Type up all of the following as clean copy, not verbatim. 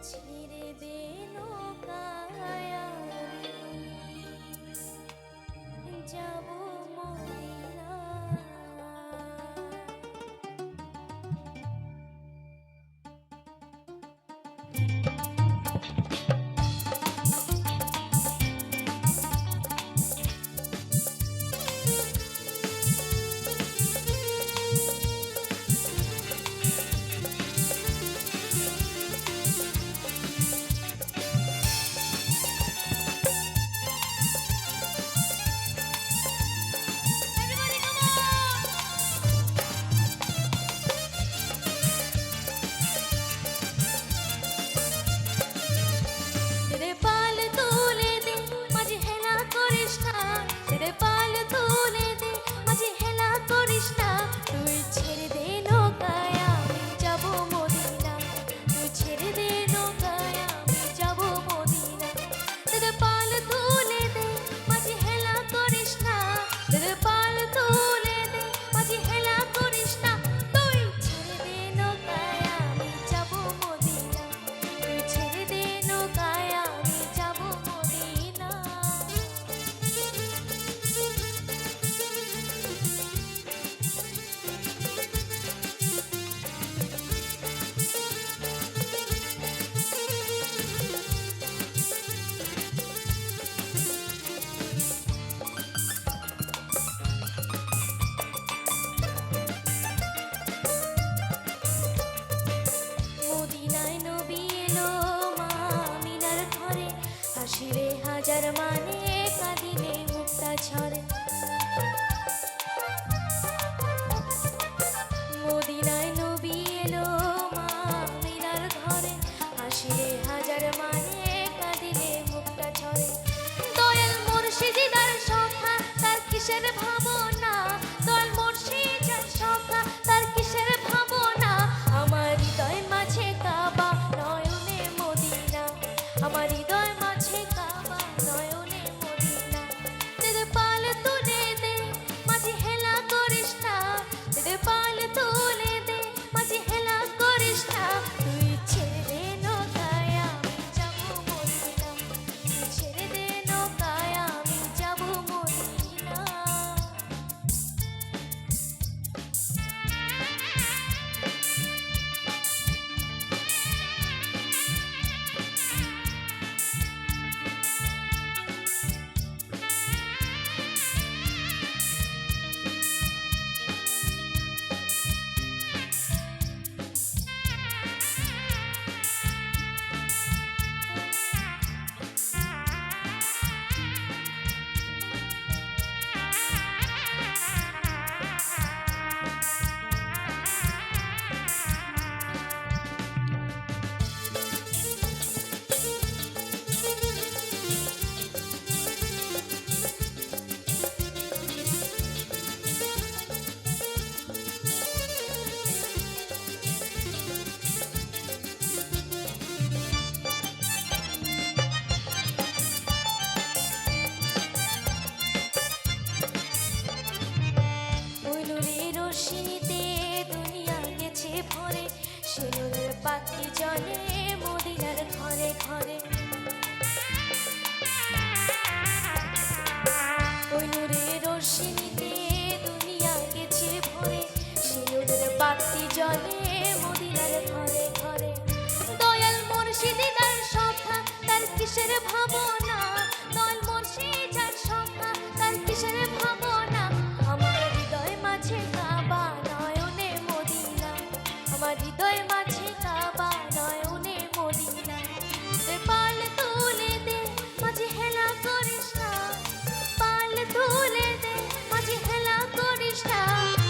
ছেড়ে দে নৌকায় আমি যাব মদিনা। तेरे पाल तूले दे माझी हेला करिस ना, तेरे पाल तूले दे माझी हेला करिस ना, তুই ছেড়ে দে নৌকায় আমি যাব মদিনা, তুই ছেড়ে দে নৌকায় আমি যাব মদিনা। तेरे पाल तूले दे माझी हेला करिस ना, तेरे पाल तूले दे माझी हेला करिस ना, তুই ছেড়ে দে নৌকায় আমি যাব মদিনা, তুই ছেড়ে দে নৌকায় আমি যাব মদিনা। মদিনায় নবী এলো মা আমিনার ঘরে, হাসিরে হাজার মানে কাঁদিলে মুক্তা ঝরে। মদিনায় নবী এলো মা আমিনার ঘরে, হাসিরে হাজার মানে কাঁদিলে মুক্তা ঝরে। দয়াল মুর্শিদি তার সখা তার কিসের ভাবনা, দয়াল মুর্শিদার সখা তার কিসের ভাবনা, আমার হৃদয় মাঝে কাবা নয়নে মদিনা, আমার হৃদয় মাঝে কাবা নয়নে মদিনা। তেরে পাল তুলে দে মাঝে হেলা করিস না, তেরে পাল তুলে দে মাঝে হেলা করিস না, তুই ছেড়ে দে নৌকায় আমি যাব মদিনা, তুই ছেড়ে দে নৌকায় আমি যাব মদিনা। ওই নূরের রোশনীতে দুনিয়া গেছে ভরে, সে নূরের বাতি জ্বলে মদিনার ঘরে ঘরে। ওই নূরের রোশনীতে দুনিয়া গেছে ভরে, সে নূরের বাতি জ্বলে মদিনার ঘরে ঘরে। দয়াল মুর্শিদি তার সখা তার কিসের ভাবনা, দয়াল মুর্শিদার সখা তার কিসের ভাবনা, আমার হৃদয় মাঝে কাবা নয়নে মদিনা, আমার হৃদয় মাঝে কাবা নয়নে মদিনা। তেরে পাল তুলে দে মাঝে হেলা করিস না, পাল তুলে দে মাঝে হেলা করিস না,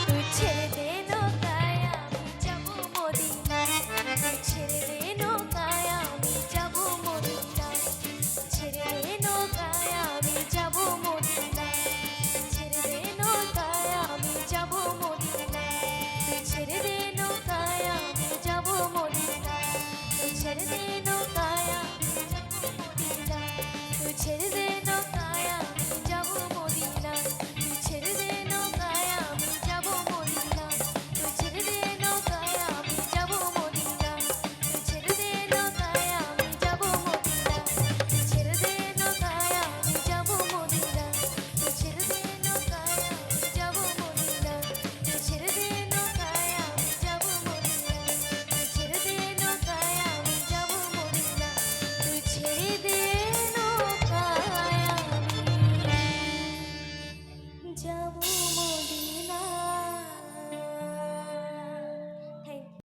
তুই ছেড়ে দে নৌকায় আমি যাব মদিনা, তুই ছেড়ে দে নৌকায় আমি যাব মদিনা, ছেড়ে দে নৌকায় আমি যাব মদিনা, ছেড়ে দে নৌকায় আমি যাব মদিনা, তুই ছেড়ে দে নৌকায় আমি যাব মদিনা, তুই ছেড়ে দে নৌকায়